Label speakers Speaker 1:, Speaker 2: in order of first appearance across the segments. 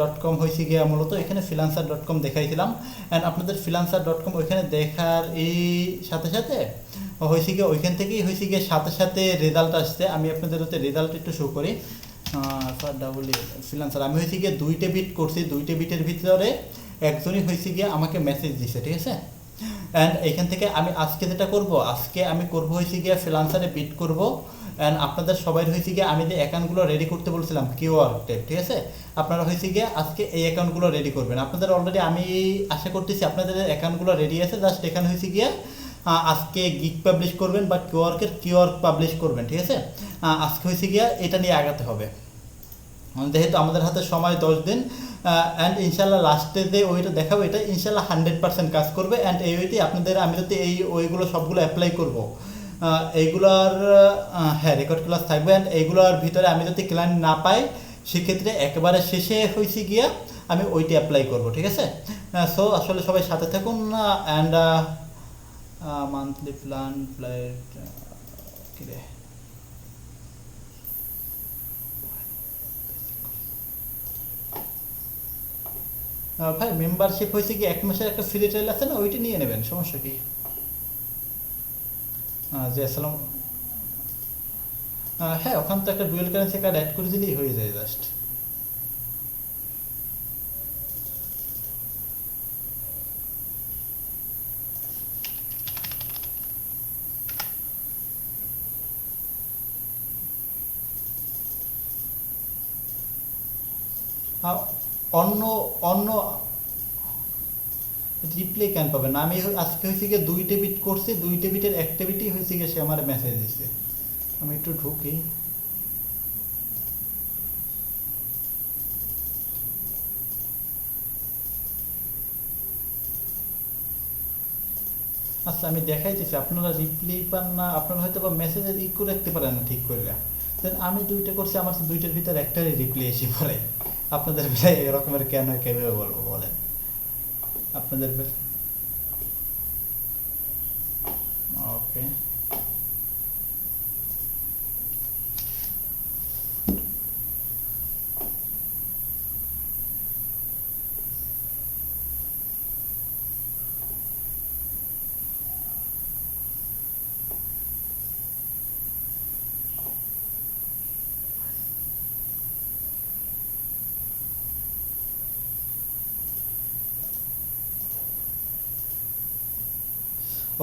Speaker 1: .com হয়েছে গিয়ে মূলত এখানে freelancer.com দেখাইছিলাম অ্যান্ড আপনাদের freelancer.com ওইখানে দেখার এই সাথে সাথে হয়েছে গিয়ে ওইখান থেকেই হয়েছে গিয়ে সাথে সাথে রেজাল্ট আসছে। আমি আপনাদের হচ্ছে রেজাল্ট একটু শো করি। ফ্রিল্যান্সার আমি হয়েছে গিয়ে 2টে বিট করছি, 2টে বিটের ভিতরে একজনই হয়েছে গিয়ে আমাকে মেসেজ দিছে, ঠিক আছে। অ্যান্ড এইখান থেকে আমি আজকে যেটা করব, আজকে আমি করব হয়েছে গিয়ে ফ্রিল্যান্সারে বিট করব অ্যান্ড আপনাদের সবাই হয়েছে গিয়ে আমি যে অ্যাকাউন্টগুলো রেডি করতে বলছিলাম কিওয়ার্ড টাইপ, ঠিক আছে, আপনারা হয়েছে গিয়ে আজকে এই অ্যাকাউন্টগুলো রেডি করবেন। আপনাদের অলরেডি আমি আশা করতেছি আপনাদের অ্যাকাউন্টগুলো রেডি আছে, জাস্ট এখানে হয়েছে গিয়ে আজকে গিগ পাবলিশ করবেন বা কিওয়ার্ক পাবলিশ করবেন, ঠিক আছে। আজকে হয়েছে গিয়ে এটা নিয়ে আগাতে হবে, যেহেতু আমাদের হাতে সময় 10 দিন অ্যান্ড ইনশাল্লাহ লাস্টে যে ওইটা দেখাবো এটা ইনশাল্লাহ 100% কাজ করবে। অ্যান্ড এই ওইটি আপনাদের আমি যদি এই ওইগুলো সবগুলো অ্যাপ্লাই করব, এইগুলোর হ্যাঁ রেকর্ড ক্লাস থাকবে অ্যান্ড এইগুলোর ভিতরে আমি যদি ক্লায়েন্ট না পাই সেক্ষেত্রে একেবারে শেষে হয়েছে গিয়া আমি ওইটি অ্যাপ্লাই করব, ঠিক আছে। সো আসলে সবাই সাথে থাকুন অ্যান্ড মান্থলি প্ল্যান ফ্লাইট কী রে ভাই মেম্বারশিপ হয়েছে কি 1 মাসের একটা ফ্রি ট্রায়াল আছে না, ওইটা নিয়ে নেবেন, সমস্যা কি। জি আসসালাম। হ্যাঁ ওখান তো একটা ডুয়েল কারেন্সি কার্ড অ্যাড করে দিলেই হয়ে যায় জাস্ট। অন্য অন্য রিপ্লাই কেন পাবেন না, আমি আজকে হয়েছে গিয়ে 2টে বিট করছি, 2টে বিটের একটা বিটই হয়েছে গিয়ে সে আমার মেসেজ দিছে। আমি একটু ঢুকি, আচ্ছা আমি দেখাইতেছি, আপনারা রিপ্লাই পান না, আপনারা হয়তো বা মেসেজের করে রাখতে পারেন না ঠিক করে। দেন আমি 2টে করছি, আমার 2টার ভিতরে একটারই রিপ্লাই এসে পড়ে। আপনাদের বেলায় এরকমের কেন কীভাবে বলবো বলেন আপনাদের বেলায়। ওকে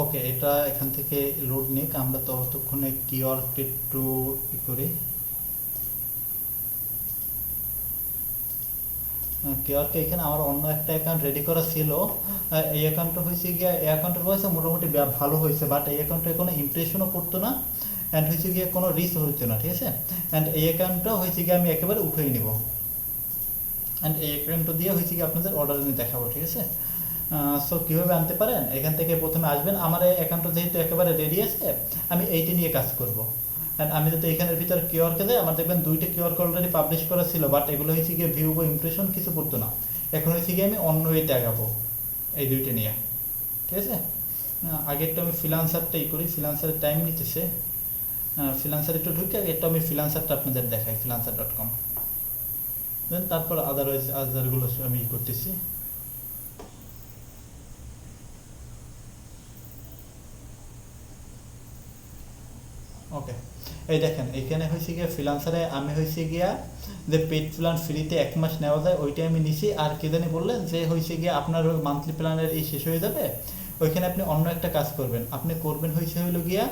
Speaker 1: ওকে এটা এখান থেকে লোড নিক, আমরা তো ততক্ষণে কিওয়ার্ড একটু করি। কিওয়ার্ডকে এখানে আমার অন্য একটা অ্যাকাউন্ট রেডি করা ছিল, এই অ্যাকাউন্টটা হয়েছে গিয়ে এই অ্যাকাউন্টের হয়েছে মোটামুটি ভালো হয়েছে, বাট এই অ্যাকাউন্টে কোনো ইমপ্রেশনও পড়তো না অ্যান্ড হয়েছে গিয়ে কোনো রিস্ক হতো না, ঠিক আছে। অ্যান্ড এই অ্যাকাউন্টটা হয়েছে গিয়ে আমি একেবারে উঠিয়ে নিব অ্যান্ড এই অ্যাকাউন্টটা দিয়ে হয়েছে গিয়ে আপনাদের অর্ডার নিয়ে দেখাবো, ঠিক আছে। সো কীভাবে আনতে পারেন, এখান থেকে প্রথমে আসবেন, আমার এই অ্যাকাউন্টটা যেহেতু একেবারে রেডি আছে আমি এইটি নিয়ে কাজ করব। অ্যান্ড আমি যদি এখানের ভিতরে কিওয়ার্ডকে যাই, আমার দেখবেন 2টে কিওয়ার্ড অলরেডি পাবলিশ করা ছিল, বাট এগুলো হয়েছে গিয়ে ভিউ বা ইমপ্রেশন কিছু পড়তো না। এখন হয়েছে গিয়ে আমি অন্য ওয়েতে আগাবো এই 2টে নিয়ে, ঠিক আছে। আগে একটু আমি ফ্রিল্যান্সারটা করি, ফ্রিল্যান্সারের টাইম নিতেছে, ফ্রিল্যান্সার একটু ঢুকে আগে একটু আমি ফ্রিল্যান্সারটা আপনাদের দেখাই freelancer.com, দেন তারপর আদারওয়াইজ আদারগুলো আমি করতেছি। ওকে এই দেখেন এখানে হয়েছে গিয়া ফ্রিল্যান্সারে আমি হয়েছে গিয়া যে পেড প্ল্যান ফ্রিতে 1 মাস নেওয়া যায় ওইটাই আমি নিছি। আর কে জানি বললেন যে হয়েছে গিয়া আপনার মান্থলি প্ল্যানের এই শেষ হয়ে যাবে, ওইখানে আপনি অন্য একটা কাজ করবেন, আপনি করবেন হয়েছে হইলো গিয়া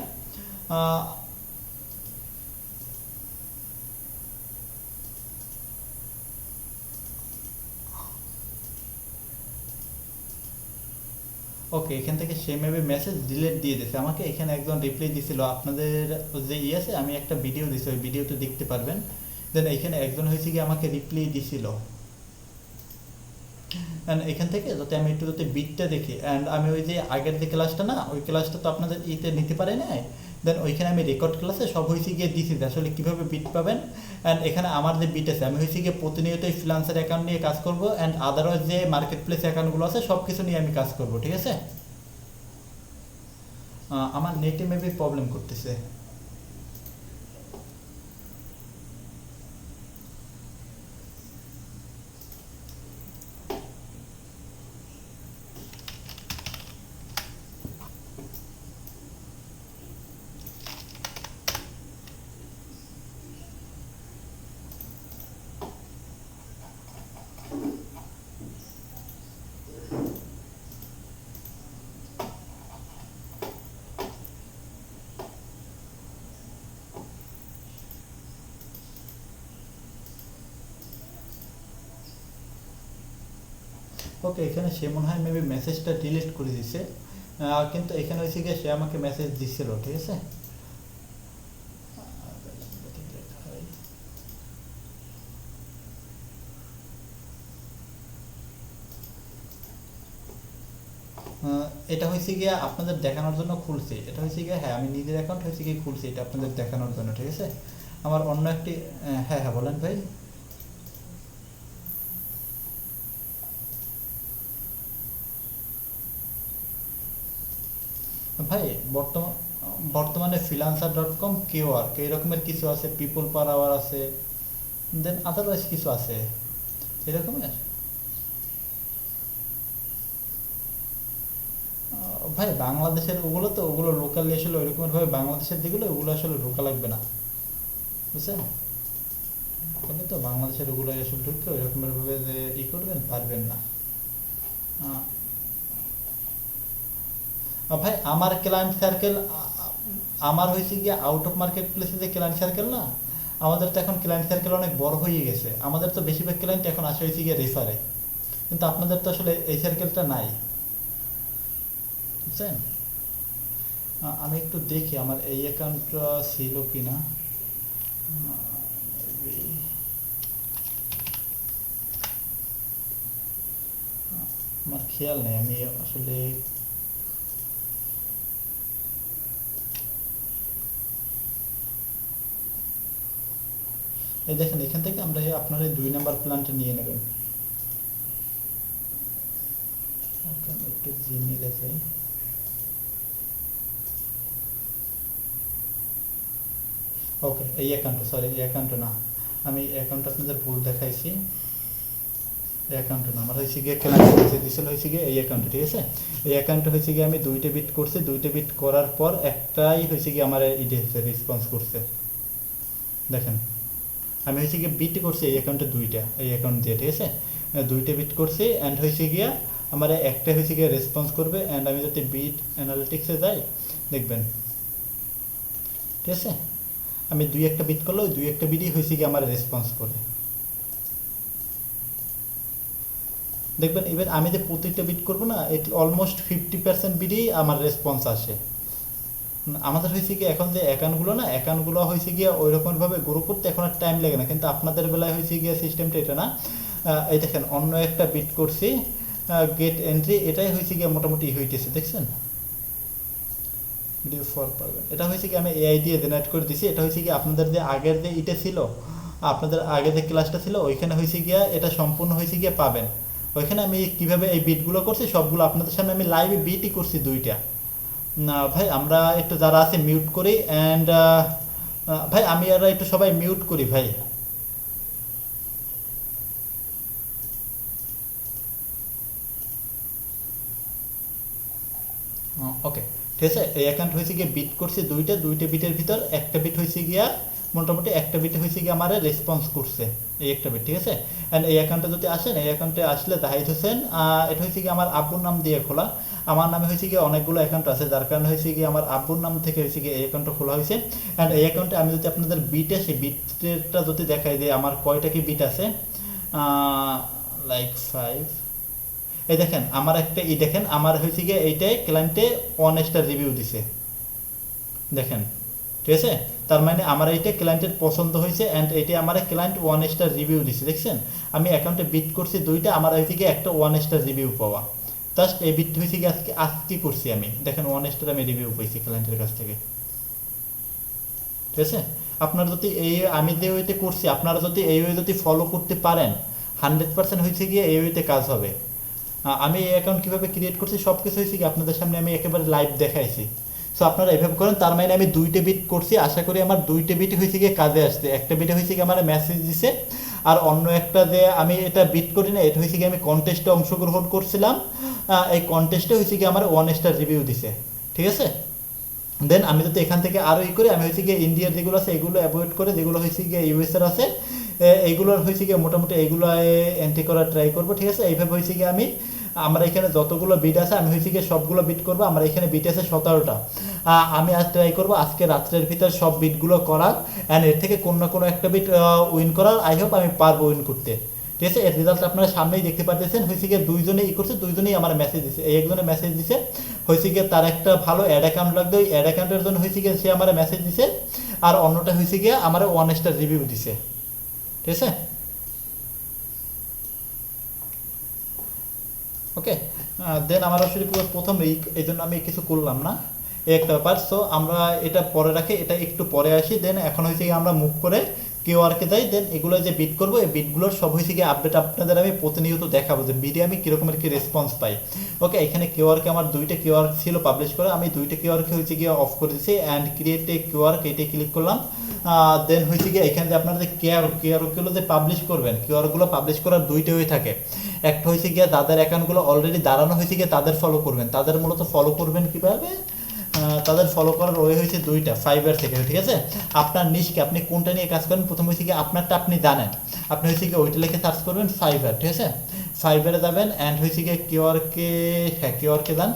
Speaker 1: ওকে এখান থেকে সে মেবি মেসেজ ডিলিট দিয়ে দিয়েছে আমাকে, এখানে একজন রিপ্লাই দিছিল আপনাদের যে আছে, আমি একটা ভিডিও দিছি ওই ভিডিওতে দেখতে পারবেন। দেন এখানে একজন হয়েছে কি আমাকে রিপ্লাই দিছিল, অ্যান্ড এখান থেকে যাতে আমি একটু যাতে বিটটা দেখি, অ্যান্ড আমি ওই যে আগের যে ক্লাসটা না ওই ক্লাসটা তো আপনাদের ইতে নিতে পারে নাই, দেন ওইখানে আমি রেকর্ড ক্লাসে সব হয়েছে গিয়ে দিছি আসলে কীভাবে বিট পাবেন। অ্যান্ড এখানে আমার যে বিট আছে আমি হয়েছে গিয়ে প্রতিনিয়ত এই ফ্রিল্যান্সার অ্যাকাউন্ট নিয়ে কাজ করব অ্যান্ড আদারওয়াইজ যে মার্কেট প্লেস অ্যাকাউন্টগুলো আছে সব কিছু নিয়ে আমি কাজ করব, ঠিক আছে। আমার নেটে মেবি প্রবলেম করতেছে। ওকে, এখানে সে মনে হয় মেবি মেসেজটা ডিলিট করে দিছে, কিন্তু এখানে হয়েছে গিয়ে সে আমাকে মেসেজ দিছিল, ঠিক আছে। এটা হয়েছে গিয়ে আপনাদের দেখানোর জন্য খুলছি, এটা হয়েছে গিয়ে হ্যাঁ আমি নিজের অ্যাকাউন্ট হয়েছে গিয়ে খুলছি এটা আপনাদের দেখানোর জন্য, ঠিক আছে। আমার অন্য একটি হ্যাঁ হ্যাঁ বলেন ভাই। ভাই বর্তমানে freelancer.com, Quora এই রকমের কিছু আছে, পিপল পার আওয়ার আছে, দেন আদারওয়াইজ কিছু আছে এরকমের। ভাই বাংলাদেশের ওগুলো তো ওগুলো লোকালি আসলে ওইরকমের ভাবে বাংলাদেশের যেগুলো ওগুলো আসলে ঢোকা লাগবে না, বুঝছেন। তাহলে তো বাংলাদেশের ওগুলো এসব ঢুকে ওইরকমের ভাবে যে করবেন পারবেন না। ভাই আমার ক্লায়েন্ট সার্কেল, আমার হয়েছে গিয়ে আউট অফ মার্কেট প্লেসে যে ক্লায়েন্ট সার্কেল না, আমাদের তো এখন ক্লায়েন্ট সার্কেল অনেক বড় হয়ে গেছে, আমাদের তো বেশিরভাগ ক্লায়েন্ট এখন আসে হয়েছে গিয়ে রেফারে, কিন্তু আপনাদের তো আসলে এই সার্কেলটা নাই, বুঝছেন। আমি একটু দেখি আমার এই অ্যাকাউন্টটা ছিল কি না, আমার খেয়াল নেই, আমি আসলে এই দেখেন এখান থেকে আমরা আপনার এই 2 নাম্বার প্ল্যানটা নিয়ে নেবেন। একটু জিমেইলে যাই, ওকে এই অ্যাকাউন্টটা, সরি এই অ্যাকাউন্টটা না, আমি অ্যাকাউন্টটা আপনাদের ভুল দেখাইছি, এই অ্যাকাউন্টটা না, আমার হয়েছে গিয়ে ক্লায়েন্ট মেসেজ দিছিল হয়েছে গিয়ে এই অ্যাকাউন্টে, ঠিক আছে। এই অ্যাকাউন্টে হয়েছে গিয়ে আমি 2টে বিট করছি, 2টে বিট করার পর একটাই হয়েছে গিয়ে আমার ইডে রেসপন্স করছে, দেখেন আমি হয়েছে গিয়ে বিট করছি এই অ্যাকাউন্টে 2টা, এই অ্যাকাউন্ট দিয়ে, ঠিক আছে 2টে বিট করছি অ্যান্ড হয়েছে গিয়া আমার একটা হয়েছে গিয়ে রেসপন্স করবে, অ্যান্ড আমি যদি বিট অ্যানালিটিক্সে যাই দেখবেন, ঠিক আছে আমি 2-1টা বিট করলে ওই 2-1টা বিটই হয়েছে গিয়ে আমার রেসপন্স করে, দেখবেন এবার আমি যে প্রত্যেকটা বিট করবো না এটি অলমোস্ট 50% বিটই আমার রেসপন্স আসে। আমাদের হয়েছে কি এখন যে অ্যাকাউন্টগুলো না, অ্যাকাউন্টগুলো হয়েছে গিয়ে ওই রকমভাবে গ্রো করতে এখন আর টাইম লাগে না, কিন্তু আপনাদের বেলায় হয়েছে গিয়ে সিস্টেমটা এটা না। এই দেখেন অন্য একটা বিট করছি গেট এন্ট্রি, এটাই হয়েছে গিয়ে মোটামুটি হইতেছে, দেখছেন ভিডিও ফর পারবেন, এটা হয়েছে কি আমি এআই দিয়ে জেনারেট করে দিছি, এটা হয়েছে কি আপনাদের যে আগের যে এটা ছিল, আপনাদের আগে যে ক্লাসটা ছিল ওইখানে হয়েছে গিয়া এটা সম্পূর্ণ হয়েছে গিয়ে পাবেন, ওইখানে আমি কিভাবে এই বিটগুলো করছি সবগুলো আপনাদের সামনে আমি লাইভে বিটই করছি 2টা। না ভাই আমরা একটু যারা আছে মিউট করি, অ্যান্ড ভাই আমি আর একটু সবাই মিউট করি ভাই। ওকে ঠিক আছে, এই অ্যাকাউন্ট হয়েছে গিয়ে বিট করছি 2টে বিটের ভিতর একটা বিট হয়েছে গিয়া মোটামুটি একটা বিট হয়েছে গিয়ে আমার রেসপন্স করছে এই একটা বিট, ঠিক আছে। অ্যান্ড এই অ্যাকাউন্টে যদি আসেন, এই অ্যাকাউন্টে আসলে জাহিদ হোসেন, এটা হয়েছে গিয়ে আমার আব্বুর নাম দিয়ে খোলা, আমার নামে হয়েছে গিয়ে অনেকগুলো অ্যাকাউন্ট আছে, যার কারণে হয়েছে গিয়ে আমার আব্বুর নাম থেকে হয়েছে গিয়ে এই অ্যাকাউন্টটা খোলা হয়েছে। অ্যান্ড এই অ্যাকাউন্টে আমি যদি আপনাদের বিটে সেই বিটটা যদি দেখাই যে আমার কয়টা কি বিট আছে, লাইক 5, এই দেখেন আমার একটা দেখেন আমার হয়েছে গিয়ে এইটাই ক্লায়েন্টে 1 স্টার রিভিউ দিছে, দেখেন ঠিক আছে, তার মানে আমার এইটা ক্লায়েন্টের পছন্দ হয়েছে, অ্যান্ড এইটা আমার ক্লায়েন্ট 1 স্টার রিভিউ দিছে, দেখছেন আমি অ্যাকাউন্টে বিট করছি 2টা, আমার হয়েছে গিয়ে একটা 1 স্টার রিভিউ পাওয়া, জাস্ট এই বিট হয়েছে গিয়ে আজকে করছি আমি, দেখেন 1 স্টার আমি রিভিউ পেয়েছি ক্লায়েন্টের কাছ থেকে, ঠিক আছে। আপনারা যদি এই আমি যে ওয়েতে করছি আপনারা যদি এই ওয়ে যদি ফলো করতে পারেন 100% হয়েছে গিয়ে এই ওয়েতে কাজ হবে। আমি এই অ্যাকাউন্ট কীভাবে ক্রিয়েট করছি সব কিছু হয়েছে কি আপনাদের সামনে আমি একেবারে লাইভ দেখাইছি, সো আপনারা এভাবে করেন, তার মানে আমি 2টে বিট করছি, আশা করি আমার 2টে বিট হয়েছে গিয়ে কাজে আসছে, একটা বিটে হয়েছে গিয়ে আমার মেসেজ দিছে, আর অন্য একটা যে আমি এটা বিট করি না এটা হয়েছে গিয়ে আমি কন্টেস্টে অংশগ্রহণ করছিলাম, এই কন্টেস্টে হয়েছে গিয়ে আমার 1 স্টার রিভিউ দিছে, ঠিক আছে। দেন আমি যদি এখান থেকে আরও করি, আমি হয়েছে গিয়ে ইন্ডিয়ার যেগুলো আছে এগুলো অ্যাভয়েড করে যেগুলো হয়েছে গিয়ে ইউএসএর আছে এইগুলোর হয়েছে গিয়ে মোটামুটি এইগুলো এন্ট্রি করার ট্রাই করবো, ঠিক আছে। এইভাবে হয়েছে গিয়ে আমি আমার এখানে যতগুলো বিট আছে আমি হয়েছে গিয়ে সবগুলো বিট করবো, আমার এখানে বিট আছে 17টা, আমি আজ ট্রাই করবো আজকে রাত্রের ভিতর সব বিটগুলো করার, অ্যান্ড এর থেকে কোনো না কোনো একটা বিট উইন করার, আই হোপ আমি পারবো উইন করতে, ঠিক আছে। এর রেজাল্ট আপনারা সামনেই দেখতে পাচ্ছেন, হয়েছে গিয়ে দুইজনেই করছে, দুইজনেই আমার মেসেজ দিছে। এই একজনে মেসেজ দিছে, হয়েছে গিয়ে তার একটা ভালো অ্যাড অ্যাকাউন্ট লাগবে, ওই অ্যাড অ্যাকাউন্টের জন্য হয়েছে গিয়ে সে আমার মেসেজ দিছে, আর অন্যটা হয়েছে গিয়ে আমার 1 স্টার রিভিউ দিছে। ঠিক আছে, ওকে। দেন আমার আসলে প্রথম এই জন্য আমি কিছু করলাম না, এই একটা ব্যাপার। সো আমরা এটা পরে রাখি, এটা একটু পরে আসি। দেন এখন হয়েছে গিয়ে আমরা মুভ করে কিউআরকে যাই। দেন এগুলো যে বিট করবো, এই বিটগুলোর সব হয়েছে গিয়ে আপডেট আপনাদের আমি প্রতিনিয়ত দেখাবো যে বিটে আমি কীরকমের কী রেসপন্স পাই। ওকে, এখানে কিউআরকে আমার 2টা কিউআর ছিল পাবলিশ করা, আমি 2টা কিউআরকে হয়েছে গিয়ে অফ করে দিয়েছি অ্যান্ড ক্রিয়েট এ কিউআর, এটাই ক্লিক করলাম। দেন হয়েছে গিয়ে এখানে যে আপনারা যে কিউআরগুলো যে পাবলিশ করবেন, কিউআরগুলো পাবলিশ করার 2টা হয়ে থাকে। একটা হয়েছে গিয়ে যাদের অ্যাকাউন্টগুলো অলরেডি দাঁড়ানো হয়েছে গিয়ে তাদের ফলো করবেন, তাদের মূলত ফলো করবেন কীভাবে, তাদের ফলো করার ওয়ে হয়েছে 2টা, ফাইবার থেকে। ঠিক আছে, আপনার নিশকে আপনি কোনটা নিয়ে কাজ করেন, প্রথম হয়েছে গিয়ে আপনারটা আপনি জানেন, আপনি হয়েছে গিয়ে ওইটা লিখে সার্চ করবেন ফাইবার। ঠিক আছে, ফাইবারে যাবেন অ্যান্ড হয়েছে গিয়ে কিউআরকে, হ্যাঁ কিউআরকে যান,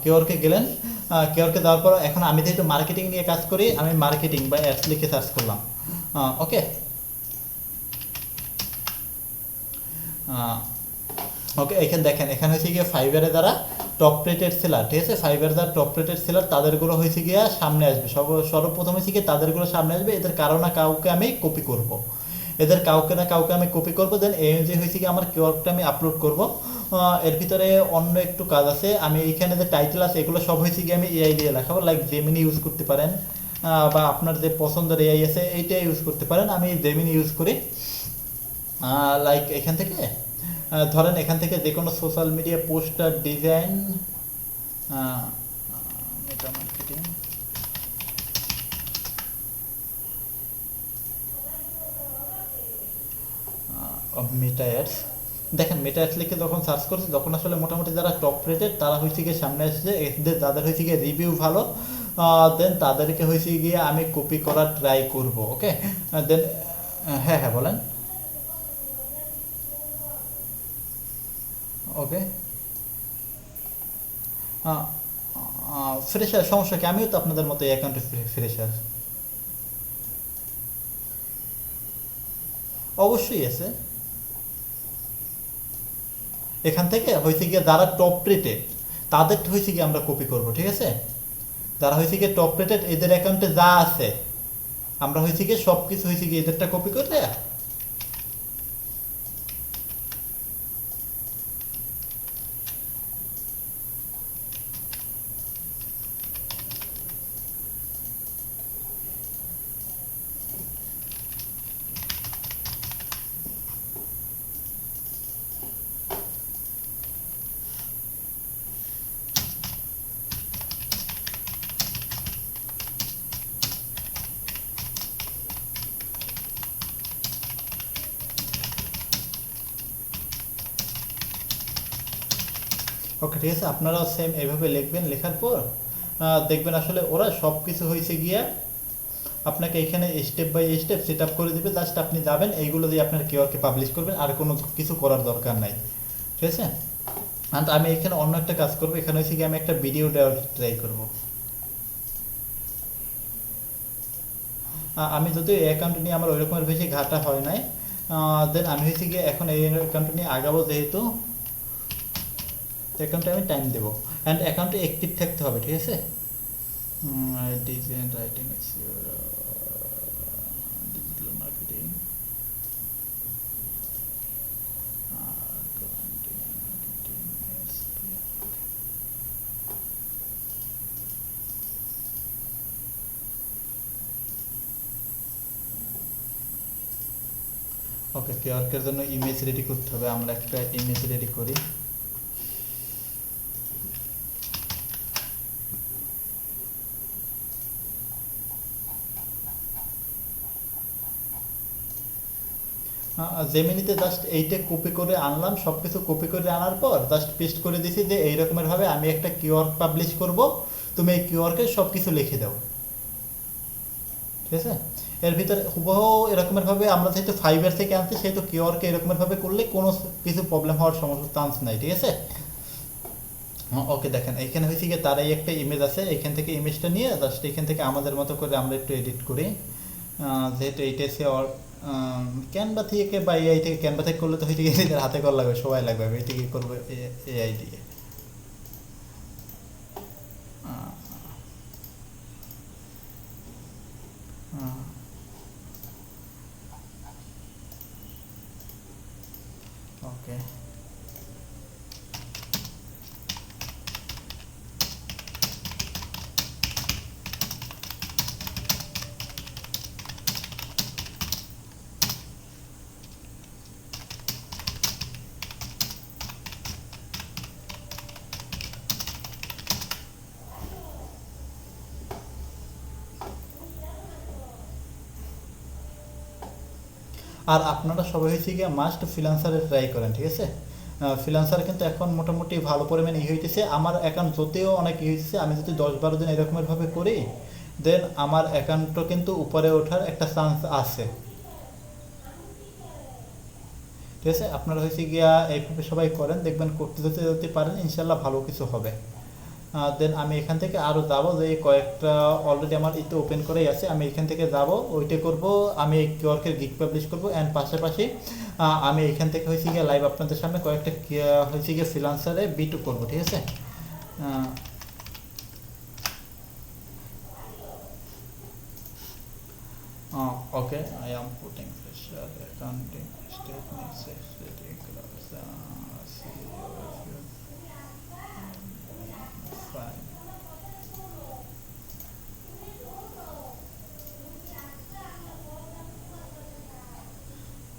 Speaker 1: কিউআরকে গেলেন। কিউআরকে দেওয়ার পর এখন আমি যেহেতু মার্কেটিং নিয়ে কাজ করি, আমি মার্কেটিং বা অ্যাডস লিখে সার্চ করলাম। ওকে, ওকে, এখানে দেখেন, এখানে হয়েছে গিয়ে ফাইবারে যারা টপ রেটেড সেলার, ঠিক আছে, ফাইবারে যারা টপ রেটেড সেলার তাদেরগুলো হয়েছে গিয়ে সামনে আসবে, সর্বপ্রথম হয়েছে গিয়ে তাদেরগুলো সামনে আসবে। এদের কারো না কাউকে আমি কপি করব, এদের কাউকে না কাউকে আমি কপি করবো। দেন এই যে হয়েছে গিয়ে আমার কিওয়ার্ডটা আমি আপলোড করব। এর ভিতরে অন্য একটু কাজ আছে, আমি এইখানে যে টাইটেল আছে এগুলো সব হয়েছে গিয়ে আমি এআই দিয়ে লেখাবো, লাইক জেমিনি ইউজ করতে পারেন, বা আপনার যে পছন্দের এআই আছে এইটা ইউজ করতে পারেন। আমি জেমিনি ইউজ করি। লাইক এখান থেকে ধরেন, এখান থেকে যে কোনো সোশ্যাল মিডিয়া পোস্টার ডিজাইন, মেটা মার্কেটিং, মেটা অ্যাডস, দেখেন মেটা অ্যাডস লিখে যখন সার্চ করছি, তখন আসলে মোটামুটি যারা টপ রেটেড তারা হয়েছে গিয়ে সামনে আসছে, এদের যাদের হয়েছে গিয়ে রিভিউ ভালো, দেন তাদেরকে হয়েছে গিয়ে আমি কপি করার ট্রাই করব। ওকে, দেন হ্যাঁ হ্যাঁ বলেন। ওকে, ফ্রেশার সমস্যা কি, আমিও তো আপনাদের মতো অ্যাকাউন্টে ফ্রেশার, অবশ্যই আছে। এখান থেকে হয়েছে গিয়ে যারা টপ রেটেড তাদের হয়েছে গিয়ে আমরা কপি করব। ঠিক আছে, যারা হয়েছে গিয়ে টপ রেটেড এদের অ্যাকাউন্টে যা আছে আমরা হয়েছে গিয়ে সব কিছু হয়েছে গিয়ে এদেরটা কপি করে। ওকে, ঠিক আছে, আপনারাও সেম এইভাবে লিখবেন। লেখার পর দেখবেন আসলে ওরা সব কিছু হয়েছে গিয়ে আপনাকে এখানে step by step set up করে দেবে। জাস্ট আপনি যাবেন, এইগুলো দিয়ে আপনার কিওয়ার্ডকে পাবলিশ করবেন, আর কোনো কিছু করার দরকার নাই। ঠিক আছে, আর আমি এখানে অন্য একটা কাজ করবো, এখানে হয়েছে গিয়ে আমি একটা ভিডিও দেওয়ার ট্রাই করবো। আমি যদিও এই অ্যাকাউন্ট নিয়ে আমার ওই রকমের বেশি ঘাটা হয় নাই। দেন আমি হয়েছে গিয়ে এখন এই অ্যাকাউন্ট নিয়ে আগাবো, যেহেতু অ্যাকাউন্টে আমি টাইম দেবো অ্যান্ড অ্যাকাউন্টে অ্যাক্টিভ থাকতে হবে। ঠিক আছে, ডিজাইন রাইটিং, ডিজিটাল মার্কেটিং, ওকে। কিওয়ার্ডের জন্য ইমেজ রেডি করতে হবে, আমরা একটা ইমেজ রেডি করি। জেমিনিতে জাস্ট এইটা কপি করে আনলাম, সব কিছু কপি করে আনার পর জাস্ট পেস্ট করে দিছি যে এই রকমের ভাবে আমি একটা কিওয়ার্ড পাবলিশ করব, তুমি এই কিওয়ার্ডে সব কিছু লিখে দাও। ঠিক আছে, এর ভিতরে হুবহু এরকমের ভাবে আমরা যেহেতু ফাইবার থেকে আনছি, সেহেতু কিওয়ার্ডকে এরকমের ভাবে করলে কোনো কিছু প্রবলেম হওয়ার সমস্যা চান্স নাই। ঠিক আছে, ওকে, দেখেন এখানে হয়েছে গিয়ে তার এই একটা ইমেজ আছে, এখান থেকে ইমেজটা নিয়ে জাস্ট এখান থেকে আমাদের মতো করে আমরা একটু এডিট করি, যেহেতু এইটা সে ক্যানভা থেকে বা এআই থেকে, ক্যানভা থেকে করলে তো হয়তো নিজেদের হাতে করা লাগবে, সময় লাগবে, আমি এই থেকে করবো এআই দিয়ে। ওকে, আর আপনারা সবাই হয়েছে গিয়ে মাস্ট ফ্রিল্যান্সারে ট্রাই করেন, ঠিক আছে? ফ্রিল্যান্সার কিন্তু এখন মোটামুটি ভালো পরিমাণে হইতেছে। আমার অ্যাকাউন্ট যদিও অনেক হয়েছে, আমি যদি 10-12 দিন এরকমের ভাবে করি, দেন আমার অ্যাকাউন্টও কিন্তু উপরে ওঠার একটা চান্স আছে, ঠিক আছে? আপনারা হয়েছে গিয়া এইভাবে সবাই করেন, দেখবেন করতে যদি যদি পারেন ইনশাল্লাহ ভালো কিছু হবে। দেন আমি এখান থেকে আরও যাবো, যে কয়েকটা অলরেডি আমার ইতে ওপেন করেই আছে, আমি এখান থেকে যাব, ওইটা করব, আমি কিওয়ার্কের গিগ পাবলিশ করব, অ্যান্ড পাশাপাশি আমি এখান থেকে হয়েছে গিয়ে লাইভ আপনাদের সামনে কয়েকটা হয়েছে গিয়ে ফ্রিল্যান্সারে বিটু করবো, ঠিক আছে? Okay, I am putting fresher accounting statement fine.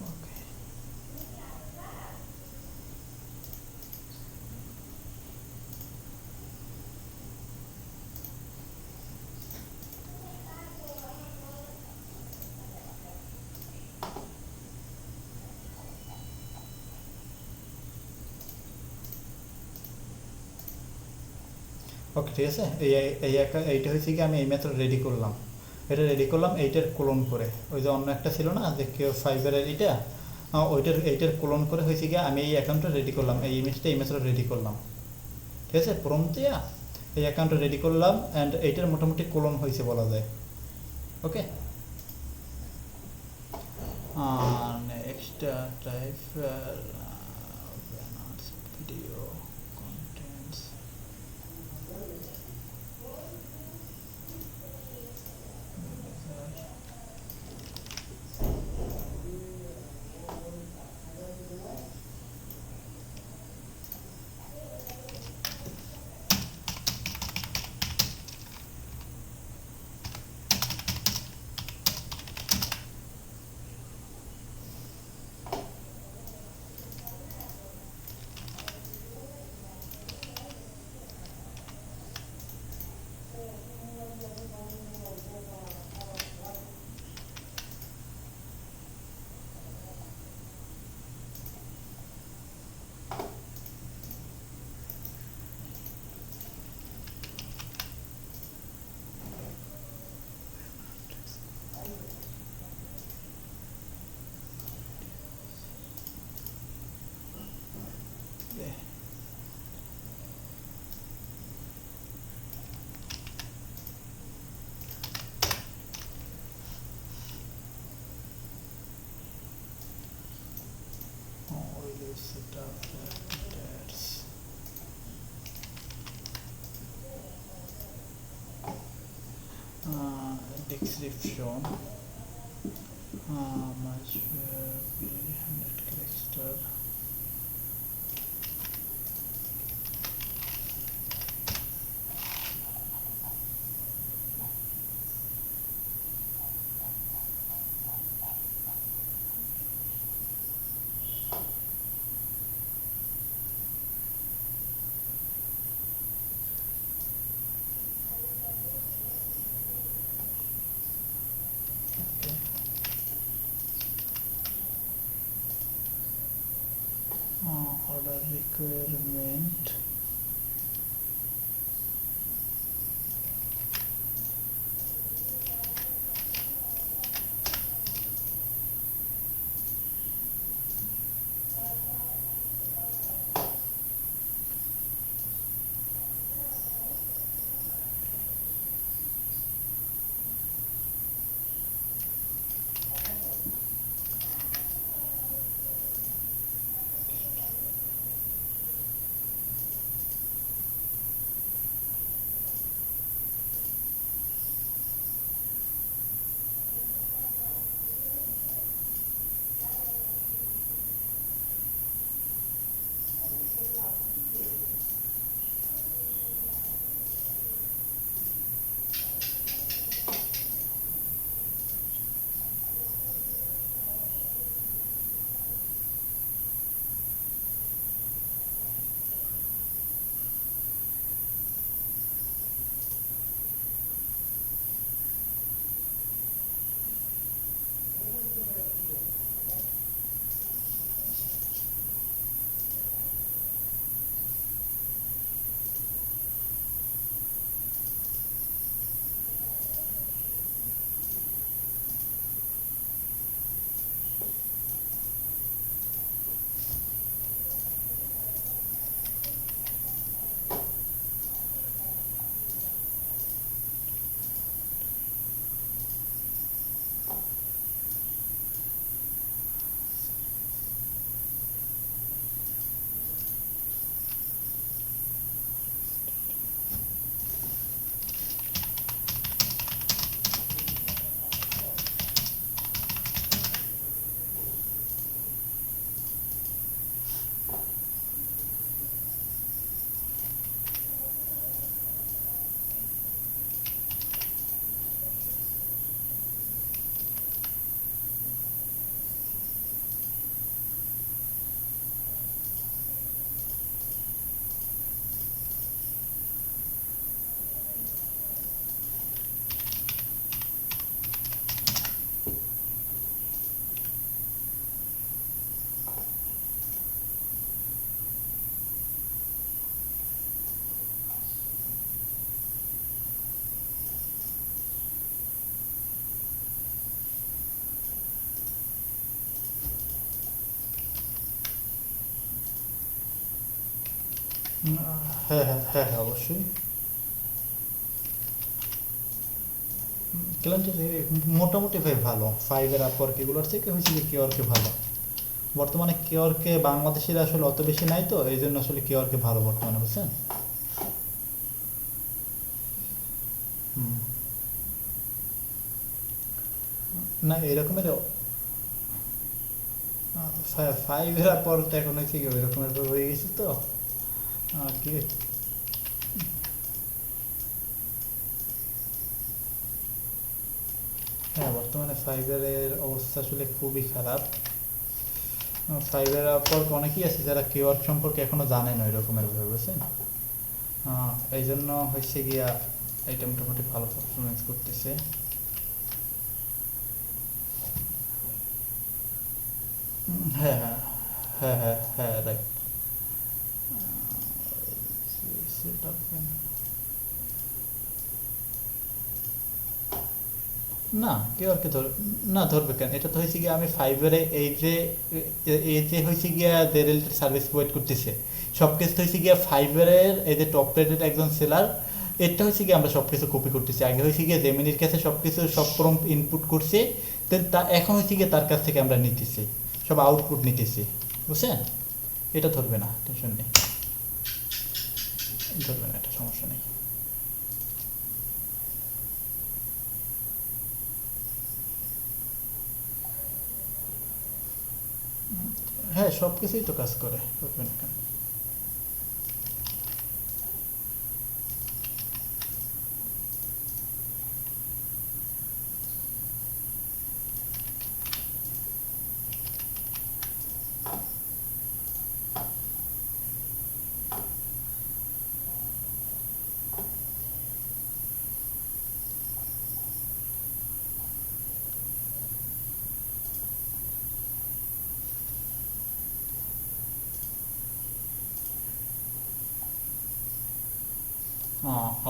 Speaker 1: Okay, okay, ঠিক আছে। এইটা হয়েছে কি আমি এইমাত্র রেডি করলাম, এটা রেডি করলাম এইটার ক্লোন করে, ওই যে অন্য একটা ছিল না যে কেউ ফাইবারের এইটা, এইটার ক্লোন করে হয়েছে কি আমি এই অ্যাকাউন্টটা রেডি করলাম, এই ইমেজটা এইমাত্র রেডি করলাম, ঠিক আছে? প্রম দিয়া এই অ্যাকাউন্টটা রেডি করলাম, অ্যান্ড এইটার মোটামুটি ক্লোন হয়েছে বলা যায়। Okay, next type video contents. Set up that's description, must be 100 character. Order requirement, উম, হ্যাঁ হ্যাঁ হ্যাঁ হ্যাঁ অবশ্যই। ক্লায়েন্ট মোটামুটি ভাই ভালো, ফাইভের আপওয়ার্ক এগুলোর থেকে হয়েছে যে কেওয়ার্কে ভালো। বর্তমানে কেওয়ার্কে বাংলাদেশের আসলে অত বেশি নাই, তো এই জন্য আসলে কেওয়ার্কে ভালো বর্তমানে, বুঝছেন? হুম। না এরকমের ফাইভের পর তো এখন হয়েছে কি ওই রকমের হয়ে গেছে তো কি। হ্যাঁ বর্তমানে ফাইবারের অবস্থা আসলে খুবই খারাপ। ফাইবার পর অনেকেই আছে যারা কিওয়ার্ড সম্পর্কে এখনো জানে না ওই রকমের ভাবে, বুঝছেন? এই জন্য হচ্ছে গিয়া এটা মোটামুটি ভালো পারফরমেন্স করতেছে। হ্যাঁ হ্যাঁ হ্যাঁ হ্যাঁ হ্যাঁ রাইট। না কেউ আর কে ধর, না ধরবে কেন, এটা তো হয়েছে গিয়ে আমি ফাইবারে এই যে হয়েছে গিয়া যে রিলেটেড সার্ভিস প্রোভাইড করতেছে সব কিছু তো হয়েছে গিয়া ফাইবারের এই যে টপ রেটেড একজন সেলার, এটা হয়েছে গিয়ে আমরা সব কিছু কপি করতেছি। আগে হয়েছে গিয়ে জেমিনির কাছে সব কিছু সব প্রম্পট ইনপুট করছে, দেন তা এখন হয়েছে গিয়ে তার কাছ থেকে আমরা নিতেছি, সব আউটপুট নিতেছি, বুঝছেন? এটা ধরবে না, টেনশন নেই, ধরবে না, এটা সমস্যা নেই। হ্যাঁ সব কিছুই তো কাজ করে, ধরবে না কেন?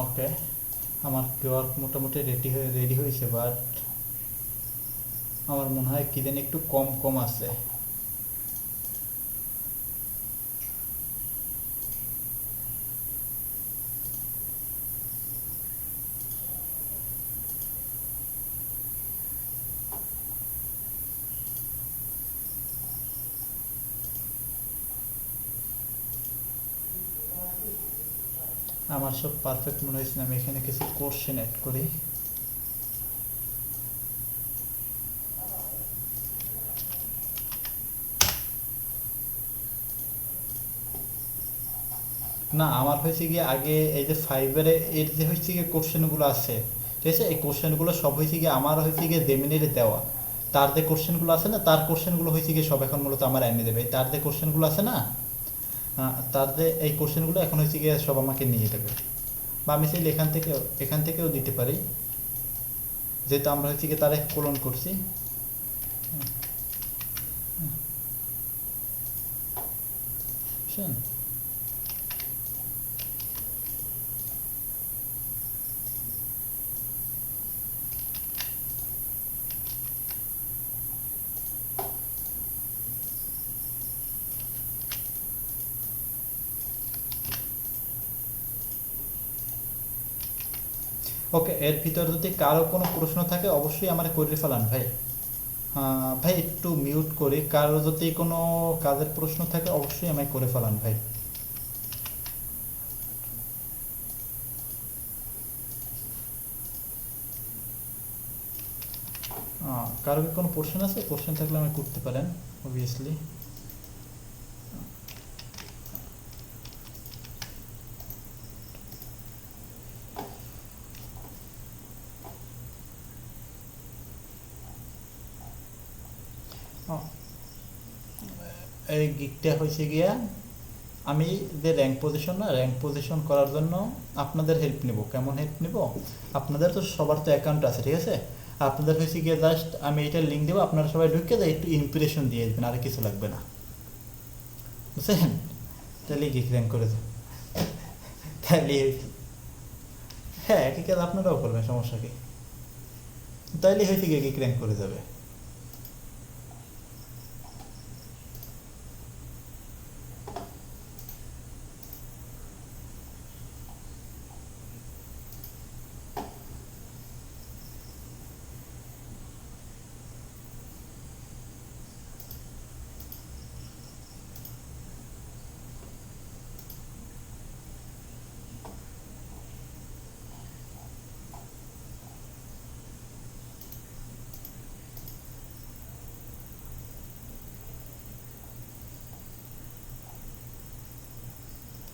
Speaker 1: ওকে, আমার কিউআর মোটামুটি রেডি হয়েছে, বাট আমার মনে হয় কি যেন একটু কম কম আছে। আমার সব পারফেক্ট মনে হয়েছে না, আমি এখানে কিছু কোশ্চেন অ্যাড করি। না আমার হয়েছে গিয়ে আগে এই যে ফাইবারে এর যে হচ্ছে গিয়ে কোশ্চেনগুলো আছে, ঠিক আছে, এই কোশ্চেনগুলো সব হয়েছে গিয়ে আমার হয়েছে গিয়ে জেমিনির দেওয়া। তার যে কোশ্চেনগুলো আছে না, তার কোশ্চেনগুলো হয়েছে গিয়ে সব এখন মূলত আমার এনে দেবে। তার যে কোশ্চেনগুলো আছে না, তার যে এই কোশ্চেনগুলো এখন হয়েছে গিয়ে সব আমাকে নিয়ে দেবে, বা আমি চাইলে এখান থেকেও দিতে পারি, যেহেতু আমরা হচ্ছে গিয়ে তার কোলন করছি। বুঝছেন? ওকে, এর ভিতর যদি কারো কোনো প্রশ্ন থাকে অবশ্যই আমার করে ফেলান ভাই। ভাই একটু মিউট করি, কারো যদি কোনো কাজের প্রশ্ন থাকে অবশ্যই আমায় করে ফেলান ভাই। কারো কি কোনো কোশ্চেন আছে? কোশ্চেন থাকলে আমি করতে পারেন অবভিয়াসলি। এই গিকটা হয়েছে গিয়া আমি যে র্যাঙ্ক পজিশন, না র্যাঙ্ক পজিশন করার জন্য আপনাদের হেল্প নেব। কেমন হেল্প নেব? আপনাদের তো সবার তো অ্যাকাউন্ট আছে, ঠিক আছে, আপনাদের হয়েছে গিয়ে জাস্ট আমি এটার লিঙ্ক দেবো, আপনারা সবাই ঢুকে যায় একটু ইমপ্রেশন দিয়ে দেবেন, আর কিছু লাগবে না, বুঝছেন? তাহলে গিক র্যাঙ্ক করে দেবেন, তাহলে হ্যাঁ একই কাজ আপনারাও করবেন, সমস্যা কি? তাইলে হয়েছে গিয়ে গিক র্যাঙ্ক করে যাবে।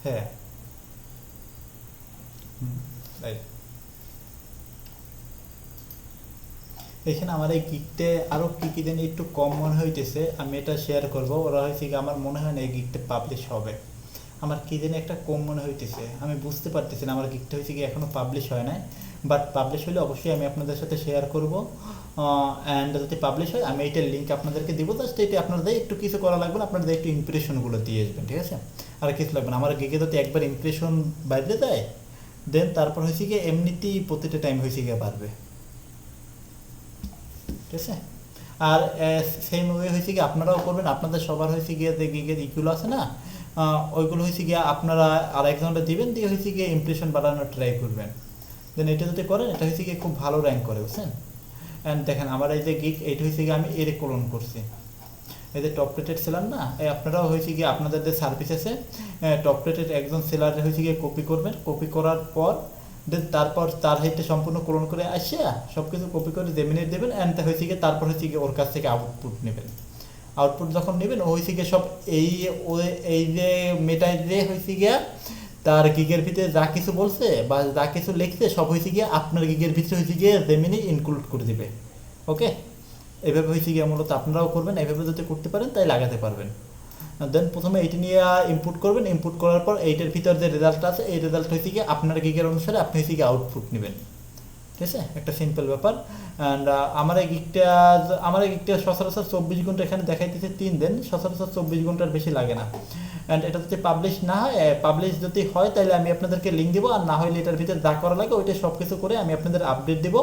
Speaker 1: হ্যাঁ রাইট। এখানে আমার এই গিকটে আরও কী কী জানি একটু কম মনে হইতেছে, আমি এটা শেয়ার করব। ওরা হয়েছে কি আমার মনে হয় না এই গিকটা পাবলিশ হবে, আমার কী জানি একটা কম মনে হইতেছে, আমি বুঝতে পারতেছি না। আমার গিকটা হয়েছে কি এখনও পাবলিশ হয় নাই, বাট পাবলিশ হলে অবশ্যই আমি আপনাদের সাথে শেয়ার করব। অ্যান্ড যদি পাবলিশ হয় আমি এইটার লিঙ্ক আপনাদেরকে দিব। জাস্ট এটা আপনাদের একটু কিছু করা লাগবে না, আপনাদের একটু ইমপ্রেশনগুলো দিয়ে আসবেন, ঠিক আছে? আর কিছু লাগবে না। আমার গিকে যদি একবার ইমপ্রেশন বাইরে দেয়, দেন তারপর হয়েছে গিয়ে এমনিতেই প্রতিটা টাইম হয়েছে গিয়ে বাড়বে, ঠিক আছে? আর সেম ওয়ে হয়েছে কি আপনারাও করবেন, আপনাদের সবার হয়েছে গিয়ে যে গিগের ইগুলো আছে না, ওইগুলো হয়েছে গিয়ে আপনারা আর একজনটা দিবেন, দিয়ে হয়েছে গিয়ে ইমপ্রেশন বাড়ানোর ট্রাই করবেন। দেন এটা যদি করেন, এটা হয়েছে গিয়ে খুব ভালো র্যাঙ্ক করে, বুঝছেন? অ্যান্ড দেখেন আমার এই যে গিগ, এইটা হয়েছে গিয়ে আমি এর কোলন করছি, এই যে টপ রেটেড সেলার না, এই আপনারাও হয়েছে গিয়ে আপনাদের যে সার্ভিস আছে টপ রেটেড একজন সেলার হয়েছে গিয়ে কপি করবেন, কপি করার পর দেন তারপর তার হাইটে সম্পূর্ণ ক্লোন করে আসিয়া সব কিছু কপি করে জেমিনেট দেবেন। অ্যান্ড হয়েছে গিয়ে তারপর হয়েছে গিয়ে ওর কাছ থেকে আউটপুট নেবেন। আউটপুট যখন নেবেন ও হয়েছে গিয়ে সব এই যে মেটাই যে হয়েছে গিয়া তার গিগের ভিতরে যা কিছু বলছে বা যা কিছু লিখছে সব হয়েছে গিয়ে আপনার গিগের ভিতরে হয়েছে গিয়ে জেমিনি ইনক্লুড করে দিবে। ওকে, এভাবে হয়েছে গিয়ে মূলত আপনারাও করবেন, এভাবে যদি করতে পারেন তাই লাগাতে পারবেন। দেন প্রথমে এইটি নিয়ে ইনপুট করবেন, ইনপুট করার পর এইটার ভিতর যে রেজাল্ট আছে এই রেজাল্ট হয়েছে গিয়ে আপনার গিগের অনুসারে আপনি হয়েছে গিয়ে আউটপুট নেবেন, ঠিক আছে? একটা সিম্পল ব্যাপার। অ্যান্ড আমার এই গিকটা সচরাচর 24 ঘন্টা এখানে দেখাইতেছে 3 দিন, সচরাচর 24 ঘন্টার বেশি লাগে না। অ্যান্ড এটা যদি পাবলিশ না হয়, পাবলিশ যদি হয় তাহলে আমি আপনাদেরকে লিঙ্ক দেবো, আর না হলে এটার ভিতরে যা করা লাগে ওইটা সব কিছু করে আমি আপনাদের আপডেট দেবো।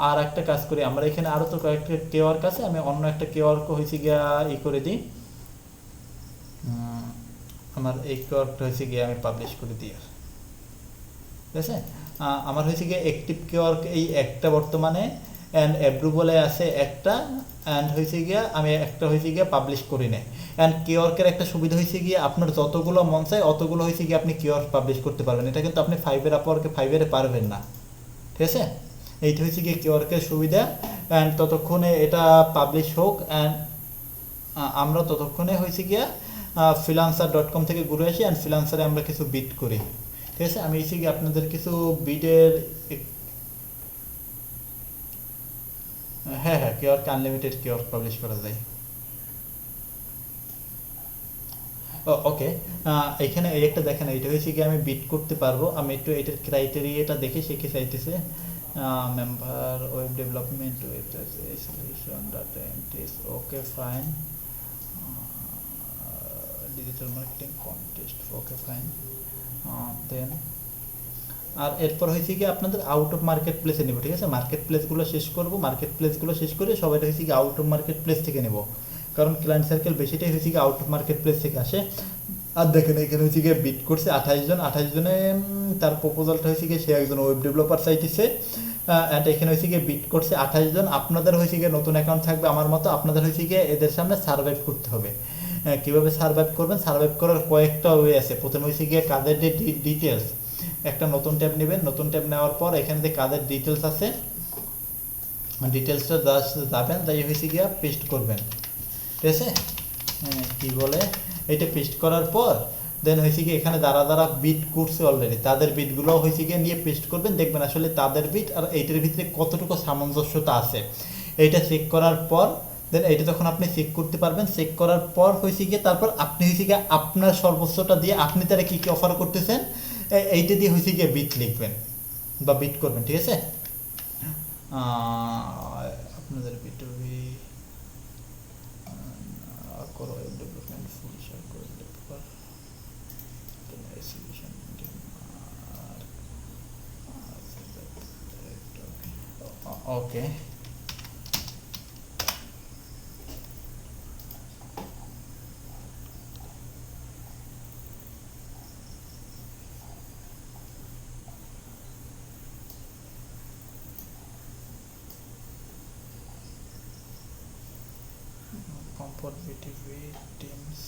Speaker 1: আর একটা কাজ করি, আমরা এখানে আরও তো কয়েকটা কেওয়ার্ক আছে, আমি অন্য একটা কেওয়ার্ক হয়েছে গিয়া করে দিই। আমার এই কেওয়ার্কটা হয়েছে গিয়ে আমি পাবলিশ করে দিই, ঠিক আছে? আমার হয়েছে গিয়ে অ্যাক্টিভ কেওয়ার্ক এই একটা বর্তমানে, অ্যান্ড অ্যাপ্রুভালে আছে একটা, অ্যান্ড হয়েছে গিয়া আমি একটা হয়েছে গিয়ে পাবলিশ করি না। অ্যান্ড কেওয়ার্কের একটা সুবিধা হয়েছে গিয়ে আপনার যতগুলো মন চায় অতগুলো হয়েছে গিয়ে আপনি কেওয়ার্ক পাবলিশ করতে পারবেন। এটা কিন্তু আপনি 5-এর আপওয়ার্কে 5-এর পারবেন না, ঠিক আছে? এইটা হয়েছে গিয়ে কেওয়ার্কের সুবিধা। অ্যান্ড ততক্ষণে এটা পাবলিশ হোক, অ্যান্ড আমরা ততক্ষণে হয়েছে গিয়া freelancer.com থেকে ঘুরে আসি, অ্যান্ড ফ্রিল্যান্সারে আমরা কিছু বিট করি, ঠিক আছে? আমি এসে গিয়ে আপনাদের কিছু বিডের, হ্যাঁ হ্যাঁ কেওয়ার্ক আনলিমিটেড কেওয়ার্ক পাবলিশ করা যায়। ওকে, এখানে এই একটা দেখেন, এইটা হয়েছে কি আমি বিট করতে পারবো। আমি একটু এটার ক্রাইটেরিয়াটা দেখে শিখে চাইতেছে। Member, web development, web solution, data entries, okay fine, digital marketing contest, okay fine. Then আর এরপর হয়েছে কি আপনাদের আউট অফ মার্কেট প্লেসে নেব, ঠিক আছে? মার্কেট প্লেসগুলো শেষ করবো, মার্কেট প্লেসগুলো শেষ করে সবাইটা হয়েছে কি আউট অফ মার্কেট প্লেস থেকে নেব, কারণ ক্লায়েন্ট সার্কেল বেশিটাই হয়েছে কি আউট অফ মার্কেট প্লেস থেকে আসে। আর দেখেন এখানে হয়েছে গিয়ে বিট করছে 28 জন, 28 জনে তার প্রপোজালটা হয়েছে গিয়ে সে একজন ওয়েব ডেভেলপার চাইতেছে। অ্যান্ড এখানে হয়েছে গিয়ে বিট করছে 28 জন। আপনাদের হয়েছে গিয়ে নতুন অ্যাকাউন্ট থাকবে আমার মতো, আপনাদের হয়েছে গিয়ে এদের সামনে সার্ভাইভ করতে হবে। কীভাবে সার্ভাইভ করবেন? সার্ভাইভ করার কয়েকটা ওয়ে আছে। প্রথমে হয়েছে গিয়ে কাজের যে ডিটেলস, একটা নতুন ট্যাব নেবেন, নতুন ট্যাব নেওয়ার পর এখানে যে কাজের ডিটেলস আছে, ডিটেলসটা জাস্ট যাবেন, তাই হয়েছে গিয়ে পেস্ট করবেন, ঠিক আছে? কী বলে, এইটা পেস্ট করার পর দেন হয়েছে গিয়ে এখানে যারা বিট করছে অলরেডি তাদের বিটগুলোও হয়েছে গিয়ে নিয়ে পেস্ট করবেন। দেখবেন আসলে তাদের বিট আর এইটার ভিতরে কতটুকু সামঞ্জস্যতা আছে, এইটা চেক করার পর দেন এইটা তখন আপনি চেক করতে পারবেন। চেক করার পর হয়েছে গিয়ে তারপর আপনি হয়েছে গিয়ে আপনার সর্বোচ্চটা দিয়ে আপনি তারা কী কী অফার করতেছেন এইটা দিয়ে হয়েছে গিয়ে বিট লিখবেন বা বিট করবেন, ঠিক আছে? আপনাদের বিটবি করো ডেভেলপমেন্ট ফুল শেয়ার করে developer solution okay. Comfort BTV teams,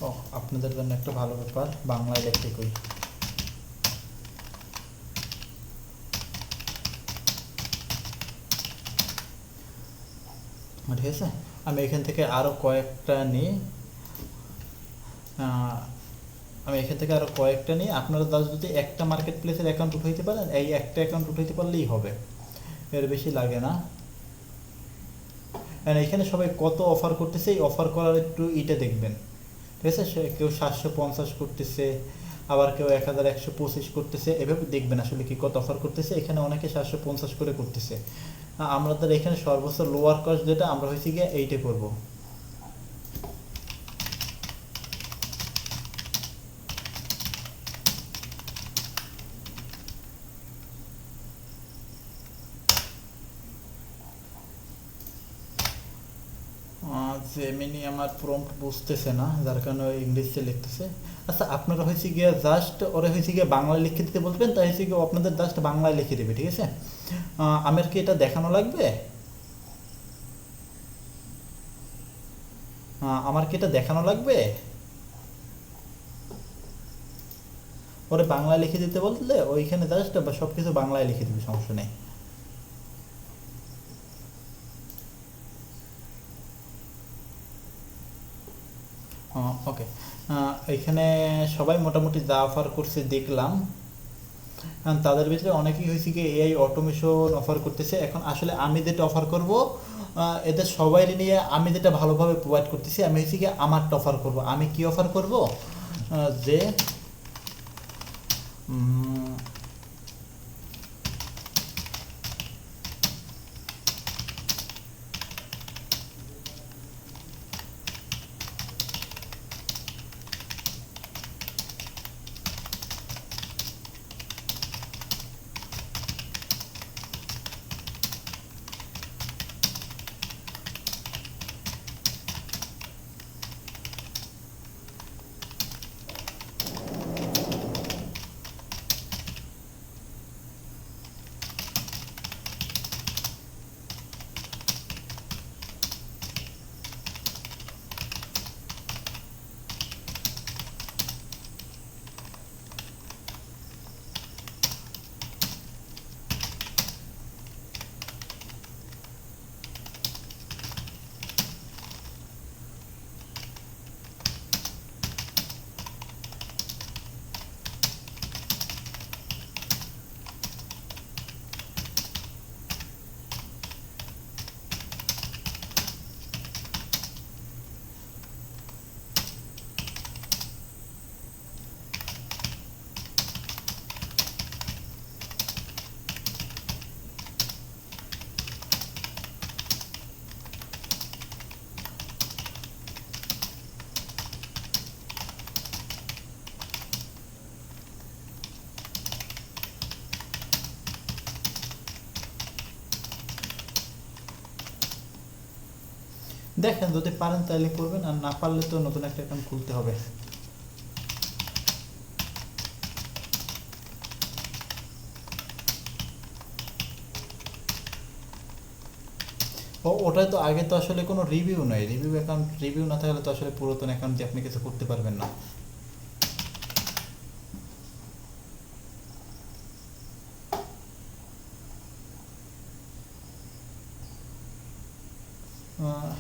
Speaker 1: ও আপনাদের জন্য একটা ভালো ব্যাপার, বাংলায় লিখতে কই। ঠিক আছে, আমি এখান থেকে আরও কয়েকটা নিই। আমি এখান থেকে আরও কয়েকটা নিয়ে আপনারা যদি একটা মার্কেট প্লেসের অ্যাকাউন্ট উঠাইতে পারেন, এই একটা অ্যাকাউন্ট উঠাইতে পারলেই হবে, এর বেশি লাগে না। আর এখানে সবাই কত অফার করতেছে, এই অফার করার একটু ইটা দেখবেন, ঠিক আছে? কেউ 750 করতেছে, আবার কেউ 1125 করতেছে, এভাবে দেখবেন আসলে কি কত অফার করতেছে। এখানে অনেকে 750 করে করতেছে। আমাদের এখানে সর্বোচ্চ লোয়ার কস্ট যেটা, আমরা হয়েছি গিয়ে এইটা করবো। জেমিনি আমার প্রম্পট বুঝতেছে না, যার কারণে ইংলিশে লিখতেছে। আচ্ছা, আপনারা হয়েছে গিয়ে জাস্ট ওরা হয়েছে গিয়ে বাংলায় লিখে দিতে বলবেন, তাই হয়েছে গিয়ে আপনাদের জাস্ট বাংলায় লিখে দেবে, ঠিক আছে? আমার কি এটা দেখানো লাগবে? আমার কি এটা দেখানো লাগবে? ওরে বাংলায় লিখে দিতে বললে ওইখানে জাস্ট সব কিছু বাংলায় লিখে দিবে, সমস্যা নেই। ওকে, এখানে সবাই মোটামুটি যা অফার করছে দেখলাম। তাদের ভিতরে অনেকেই হয়েছে কি এআই অটোমেশন অফার করতেছে। এখন আসলে আমি যেটা অফার করব, এদের সবাই নিয়ে আমি যেটা ভালোভাবে প্রোভাইড করতেছি, আমি হয়েছে কি আমারটা অফার করব। আমি কি অফার করব? যে দেখেন, যদি পারেন তাহলে করবেন, আর না পারলে তো নতুন একটা অ্যাকাউন্ট খুলতে হবে। ওটাই তো, আগে তো আসলে কোনো রিভিউ নাই, রিভিউ না থাকলে তো আসলে পুরাতন অ্যাকাউন্ট দিয়ে আপনি কিছু করতে পারবেন না।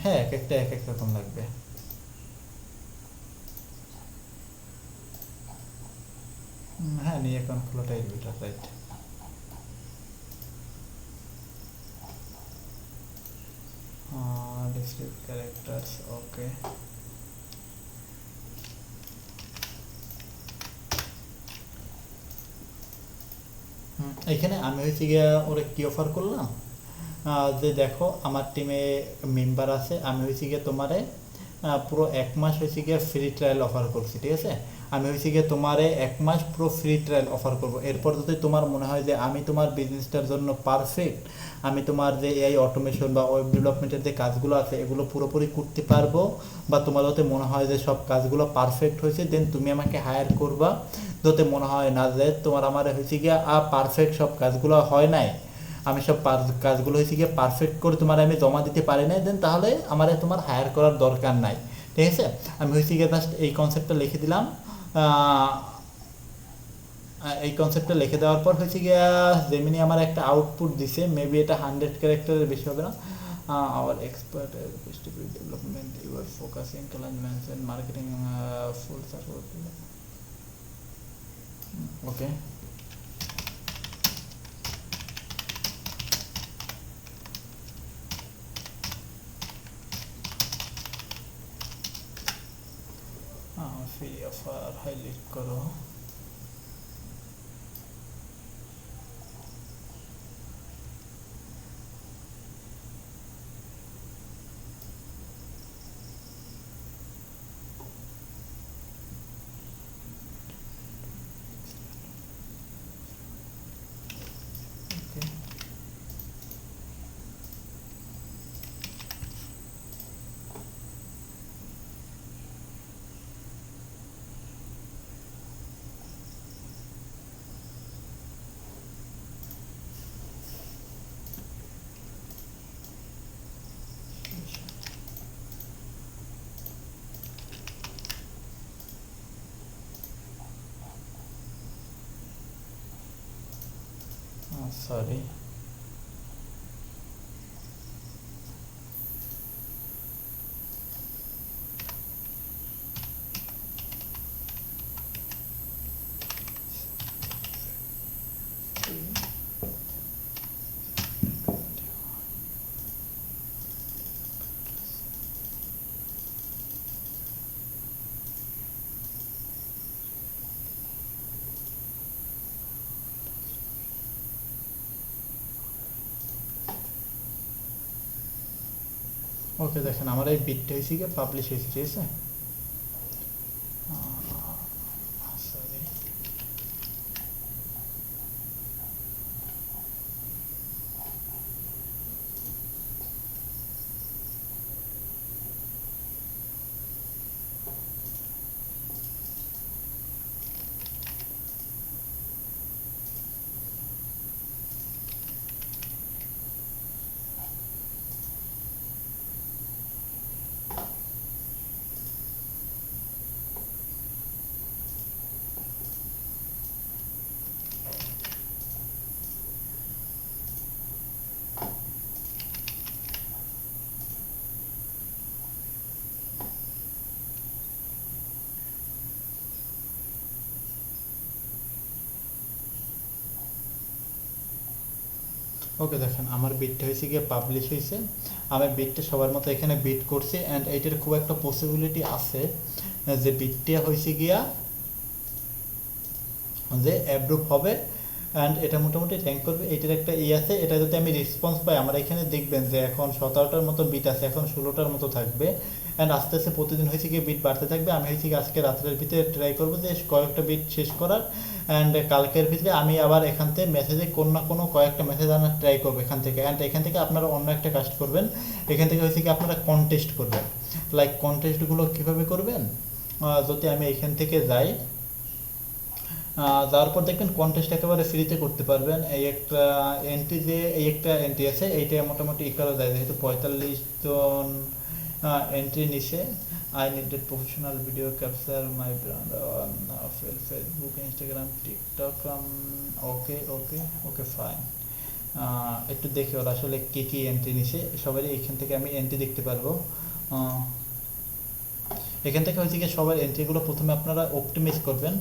Speaker 1: হ্যাঁ, এক একটা এক এক রকম লাগবে। হ্যাঁ, নিয়ে অ্যাকাউন্ট খোলাটাই বেটার, রাইট। ডিসক্রিপ্ট ক্যারেক্টার্স, ওকে। এখানে আমি হয়েছে গিয়া ওরা কি অফার করলাম, যে দেখো আমার টিমে মেম্বার আছে, আমি হয়েছি গিয়ে তোমারে পুরো 1 মাস হয়েছে গিয়ে ফ্রি ট্রায়াল অফার করছি, ঠিক আছে? আমি হয়েছি গিয়ে তোমারে 1 মাস পুরো ফ্রি ট্রায়াল অফার করব। এরপর যদি তোমার মনে হয় যে আমি তোমার বিজনেসটার জন্য পারফেক্ট, আমি তোমার যে এআই অটোমেশন বা ওয়েব ডেভেলপমেন্টের যে কাজগুলো আছে এগুলো পুরোপুরি করতে পারবো, বা তোমার যাতে মনে হয় যে সব কাজগুলো পারফেক্ট হয়েছে, দেন তুমি আমাকে হায়ার করবা। যাতে মনে হয় না যে তোমার আমার হয়েছে গিয়ে পারফেক্ট সব কাজগুলো হয় নাই, আমি সব কাজগুলো হয়েছে গিয়ে পারফেক্ট করে তোমার আমি জমা দিতে পারি নাই, দেন তাহলে আমার তোমার হায়ার করার দরকার নাই, ঠিক আছে? আমি হয়েছে গিয়ে জাস্ট এই কনসেপ্টটা লিখে দিলাম। এই কনসেপ্টটা লিখে দেওয়ার পর হয়েছে গিয়া জেমিনি আমার একটা আউটপুট দিছে, মেবি এটা 100 ক্যারেক্টারের বেশি হবে না। Our expert development you are focusing client mention marketing full support. Okay, free offer highlight করো। সরি, ওকে দেখেন আমার এই বিটটা হয়েছে গিয়ে পাবলিশ হয়েছে, ঠিক আছে। সরি, ওকে দেখেন আমার বিটটা হয়েছে গিয়ে পাবলিশ হয়েছে। আমি বিটটা সবার মতো এখানে বিট করছি, অ্যান্ড এইটার খুব একটা পসিবিলিটি আছে যে বিটটা হয়েছে গিয়া যে অ্যাপ্রুভ হবে অ্যান্ড এটা মোটামুটি র্যাঙ্ক করবে। এইটার একটা আছে, এটা যদি আমি রেসপন্স পাই, আমার এখানে দেখবেন যে এখন 17টার মতো বিট আছে, এখন 16টার মতো থাকবে, অ্যান্ড আস্তে আস্তে প্রতিদিন হয়েছে গিয়ে বিট বাড়তে থাকবে। আমি হয়েছে আজকে রাত্রের ভিতরে ট্রাই করবো যে কয়েকটা বিট শেষ করার, অ্যান্ড কালকের ভিতরে আমি আবার এখান থেকে মেসেজে কোনো না কোনো কয়েকটা মেসেজ আনার ট্রাই করবো এখান থেকে। অ্যান্ড এখান থেকে আপনারা অন্য একটা কাজ করবেন, এখান থেকে হয়েছে কি আপনারা কন্টেস্ট করবেন। লাইক কন্টেস্টগুলো কীভাবে করবেন, যদি আমি এখান থেকে যাই, যাওয়ার পর দেখবেন কন্টেস্ট একেবারে ফ্রিতে করতে পারবেন। এই একটা এন্ট্রি, যে এই একটা এন্ট্রি আছে, এইটা মোটামুটি করা যায়, যেহেতু 45 জন এন্ট্রি নিছে। I needed professional video capture my brand on Facebook, Instagram, TikTok. Okay okay okay fine. একটু দেখি ওরা আসলে কী কী এন্ট্রি নিছে, সবারই এখান থেকে আমি এন্ট্রি দেখতে পারবো। এখান থেকে হচ্ছে গিয়ে সবার এন্ট্রিগুলো প্রথমে আপনারা অপটিমাইজ করবেন।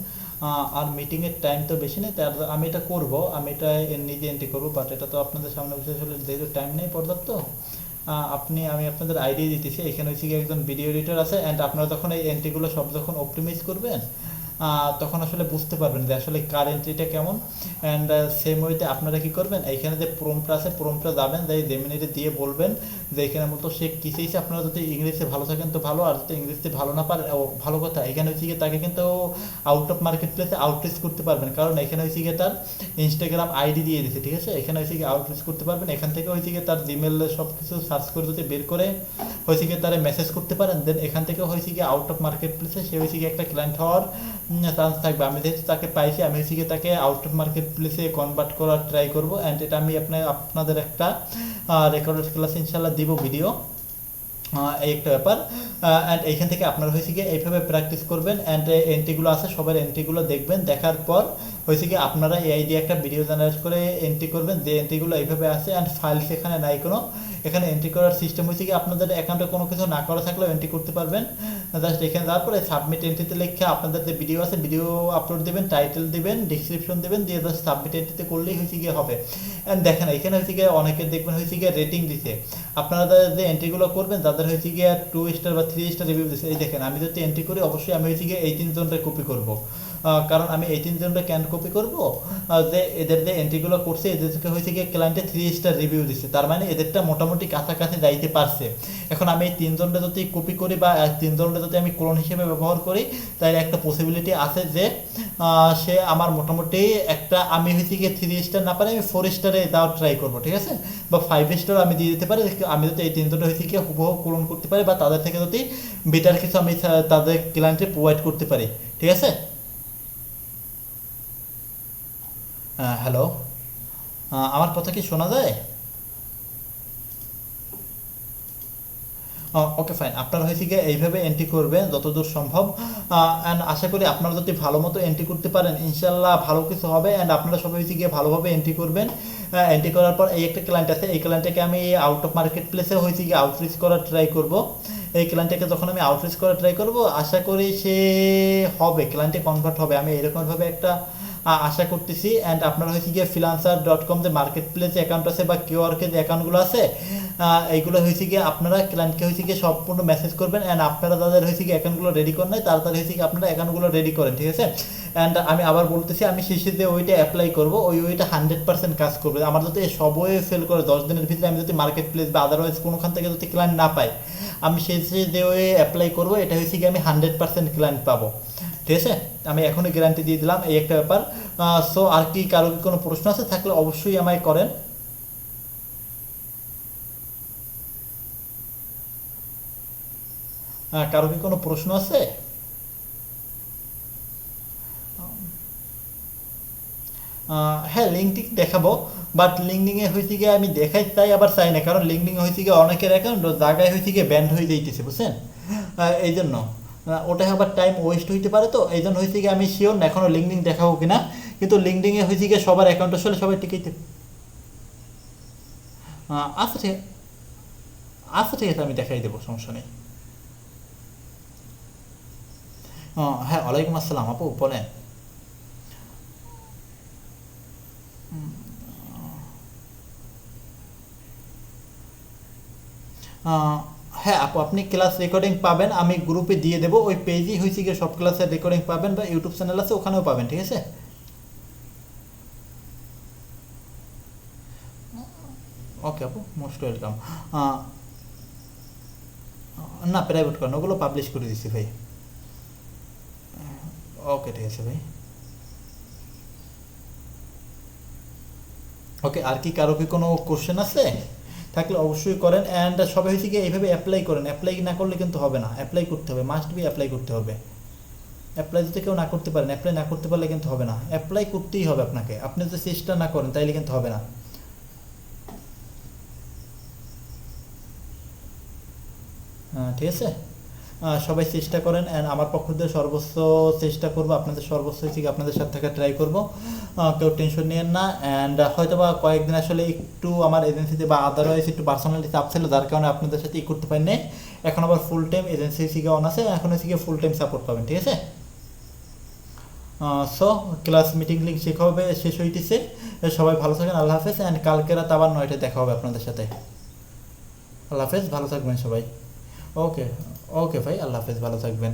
Speaker 1: আর মিটিংয়ের টাইম তো বেশি নেই, তার আমি এটা করবো, আমি এটা নিজে এন্ট্রি করবো, বাট এটা তো আপনাদের সামনে বিশেষ হলে যেহেতু টাইম নেই পর্যাপ্ত, আমি আপনাদের আইডিয়া দিতেছি। এখানে হচ্ছে গিয়ে একজন ভিডিও এডিটর আছে, অ্যান্ড আপনারা যখন এই এন্ট্রিগুলো সব যখন অপটিমাইজ করবেন, তখন আসলে বুঝতে পারবেন যে আসলে কার এন্ট্রিটা কেমন। অ্যান্ড সেম ওয়েতে আপনারা কী করবেন, এইখানে যে প্রম্পট আছে, প্রম্পটটা যাবেন, যে জেমিনিতে দিয়ে বলবেন যে এখানে মতো সে কী চাইছে। আপনারা যদি ইংলিশে ভালো থাকেন তো ভালো, আর যদি ইংলিশে ভালো না পারেন ভালো কথা, এখানে হচ্ছে গিয়ে তাকে কিন্তু আউট অফ মার্কেট প্লেসে আউটরিচ করতে পারবেন, কারণ এখানে হচ্ছে গিয়ে তার ইনস্টাগ্রাম আইডি দিয়ে দিয়েছে, ঠিক আছে। এখানে হচ্ছে গিয়ে আউটরিচ করতে পারবেন, এখান থেকে হচ্ছে গিয়ে তার জিমেল সব কিছু সার্চ করে যদি বের করে হয়েছে গিয়ে তারা মেসেজ করতে পারেন, দেন এখান থেকে হয়েছে গিয়ে আউট অফ মার্কেট প্লেসে সে হয়েছে গিয়ে একটা ক্লায়েন্ট হওয়ার চান্স থাকবে। আমি যেহেতু তাকে পাইছি, আমি হচ্ছে গিয়ে তাকে আউট অফ মার্কেট প্লেসে কনভার্ট করার ট্রাই করবো, অ্যান্ড এটা আমি আপনাদের একটা রেকর্ডেড ক্লাস ইনশাল্লাহ দিব ভিডিও, এই একটা ব্যাপার। অ্যান্ড এইখান থেকে আপনারা হয়েছে গিয়ে এইভাবে প্র্যাকটিস করবেন, অ্যান্ড এন্ট্রিগুলো আছে সবার এন্ট্রিগুলো দেখবেন, দেখার পর হয়েছে গিয়ে আপনারা এই আইডিয়া একটা ভিডিও জেনারেট করে এন্ট্রি করবেন, যে এন্ট্রিগুলো এইভাবে আছে, অ্যান্ড ফাইল সেখানে নাই কোনো, এখানে এন্ট্রি করার সিস্টেম হয়েছে কি আপনাদের অ্যাকাউন্টে কোনো কিছু না করা থাকলেও এন্ট্রি করতে পারবেন। জাস্ট এখানে যাওয়ার পরে সাবমিট এন্ট্রিতে লিখে আপনাদের যে ভিডিও আছে ভিডিও আপলোড দেবেন, টাইটেল দেবেন, ডিসক্রিপশন দেবেন, দিয়ে জাস্ট সাবমিট এন্ট্রিতে করলেই হয়েছে গিয়ে হবে। অ্যান্ড দেখেন এখানে হয়েছে গিয়ে অনেকের দেখবেন হয়েছে গিয়ে রেটিং দিছে, আপনারা যে এন্ট্রিগুলো করবেন তাদের হয়েছে গিয়ে 2 স্টার বা 3 স্টার রিভিউ দিচ্ছে। এই দেখেন আমি যদি এন্ট্রি করি অবশ্যই আমি হয়েছে গিয়ে এই 3 জনের কপি করব, কারণ আমি এই 3 জনটা ক্যান কপি করব যে এদের যে এন্ট্রিগুলো করছে এদেরকে হয়েছে গিয়ে ক্লায়েন্টে 3 স্টার রিভিউ দিচ্ছে, তার মানে এদেরটা মোটামুটি কাছাকাছি যাইতে পারছে। এখন আমি এই 3 জনটা যদি কপি করি বা 3 জনটা যদি আমি ক্লোন হিসেবে ব্যবহার করি তাহলে একটা পসিবিলিটি আছে যে সে আমার মোটামুটি একটা আমি হয়েছে গিয়ে 3 স্টার না পারে আমি 4 স্টারে দেওয়ার ট্রাই করবো, ঠিক আছে, বা 5 স্টার আমি দিয়ে দিতে পারি। আমি যদি এই 3 জনটা হয়েছে গিয়ে হুবহু ক্লোন করতে পারি বা তাদের থেকে যদি বেটার কিছু আমি তাদের ক্লায়েন্টে প্রোভাইড করতে পারি, ঠিক আছে। হ্যালো, আমার কথা কি শোনা যায়? ওকে ফাইন, আপনারা হয়েছে গিয়ে এইভাবে এন্ট্রি করবেন যতদূর সম্ভব। অ্যান্ড আশা করি আপনারা যদি ভালো মতো এন্ট্রি করতে পারেন ইনশাল্লাহ ভালো কিছু হবে। অ্যান্ড আপনারা সবাই হয়েছে গিয়ে ভালোভাবে এন্ট্রি করবেন। এন্ট্রি করার পর এই একটা ক্লায়েন্ট আছে, এই ক্লায়েন্টটাকে আমি আউট অফ মার্কেট প্লেসে হয়েছে গিয়ে আউটরিচ করার ট্রাই করব। এই ক্লায়েন্টটাকে যখন আমি আউটরিচ করার ট্রাই করব আশা করি সে হবে, ক্লায়েন্টে কনভার্ট হবে, আমি এরকমভাবে একটা আশা করতেছি। অ্যান্ড আপনারা হয়েছে গিয়ে freelancer.com যে মার্কেট প্লেস অ্যাকাউন্ট আছে বা কিউআরকে যে অ্যাকাউন্টগুলো আছে এইগুলো হয়েছে গিয়ে আপনারা ক্লায়েন্টকে হয়েছে গিয়ে সম্পূর্ণ মেসেজ করবেন। অ্যান্ড আপনারা যাদের হয়েছে গিয়ে অ্যাকাউন্টগুলো রেডি করেন নাই তাড়াতাড়ি হয়েছে গিয়ে আপনারা অ্যাকাউন্টগুলো রেডি করেন, ঠিক আছে। অ্যান্ড আমি আবার বলতেছি আমি শেষে যে ওইটা অ্যাপ্লাই করবো ওই ওইটা 100% কাজ করবে। আমার যদি সব ওয়ে ফেল করে 10 দিনের ভিতরে আমি যদি মার্কেট প্লেস বা আদারওয়াইজ কোনোখান থেকে যদি ক্লায়েন্ট না পাই, আমি শেষে যে ওয়ে অ্যাপ্লাই করবো এটা হয়েছে গিয়ে আমি 100% ক্লায়েন্ট পাবো, ঠিক আছে। আমি এখনই গ্যারান্টি দিয়ে দিলাম, এই একটা ব্যাপার। সো আর কি কারো কি কোনো প্রশ্ন আছে থাকলে অবশ্যই আমায় করেন। কারো কি কোনো প্রশ্ন আছে? হ্যাঁ লিঙ্কডিং দেখাবো, বাট লিঙ্কডিংয়ে হয়েছে গিয়ে আমি দেখাই চাই আবার চাই না, কারণ লিঙ্কডিংয়ে হয়েছে গিয়ে অনেকের অ্যাকাউন্ট জায়গায় হয়েছে গিয়ে ব্যান্ড হয়ে যাইতেছে, বুঝছেন। এই জন্য ওটা আবার টাইম ওয়েস্ট হইতে পারে, তো এই জন্য হয়েছে গিয়ে আমি শিওর না এখনও লিঙ্কডিং দেখাবো কিনা। কিন্তু লিঙ্কডিংয়ে হয়েছে গিয়ে সবার অ্যাকাউন্ট আসলে সবাই টিকেই আচ্ছা ঠিক আচ্ছা ঠিক আছে আমি দেখাই দেবো, সমস্যা নেই। হ্যাঁ ওয়ালাইকুম আসসালাম আপু, বলেন। হ্যাঁ আপু আপনি ক্লাস রেকর্ডিং পাবেন, আমি গ্রুপে দিয়ে দেবো, ওই পেজই হয়েছে গিয়ে সব ক্লাসের রেকর্ডিং পাবেন, বা ইউটিউব চ্যানেল আছে ওখানেও পাবেন, ঠিক আছে। ওকে আপু, মোস্ট ওয়েলকাম। না প্রাইভেট করেন, ওগুলো পাবলিশ করে দিচ্ছি ভাই। ওকে ঠিক আছে ভাই। ওকে, আর কি কারো কি কোনো কোশ্চেন আছে থাকলে অবশ্যই করেন। অ্যান্ড সবাই হয়েছে গিয়ে এইভাবে অ্যাপ্লাই করেন, অ্যাপ্লাই না করলে কিন্তু হবে না, অ্যাপ্লাই করতে হবে, মাস্ট বি অ্যাপ্লাই করতে হবে। অ্যাপ্লাই যদি কেউ না করতে পারেন, অ্যাপ্লাই না করতে পারলে কিন্তু হবে না, অ্যাপ্লাই করতেই হবে আপনাকে, আপনি যদি চেষ্টা না করেন তাইলে কিন্তু হবে না। ঠিক আছে, সবাই চেষ্টা করেন। অ্যান্ড আমার পক্ষ থেকে সর্বোচ্চ চেষ্টা করবো, আপনাদের সর্বোচ্চ হচ্ছে কি আপনাদের সাথে থাকা ট্রাই করবো, কেউ টেনশন নিয়েন না। অ্যান্ড হয়তো বা কয়েকদিন আসলে একটু আমার এজেন্সিতে বা আদারওয়াইজ একটু পার্সোনালি চাপ ছিল, যার কারণে আপনাদের সাথে করতে পারিনি। এখন আবার ফুল টাইম এজেন্সি থেকে অন আছে, এখন হচ্ছে গিয়ে ফুল টাইম সাপোর্ট পাবেন, ঠিক আছে। সো ক্লাস মিটিং লিঙ্ক শেষ হইতেছে, সবাই ভালো থাকেন, আল্লাহ হাফেজ। অ্যান্ড কালকে রাত আবার 9টায় দেখা হবে আপনাদের সাথে। আল্লাহ হাফেজ, ভালো থাকবেন সবাই। ওকে ওকে ভাই, আল্লাহ হাফেজ, ভালো থাকবেন।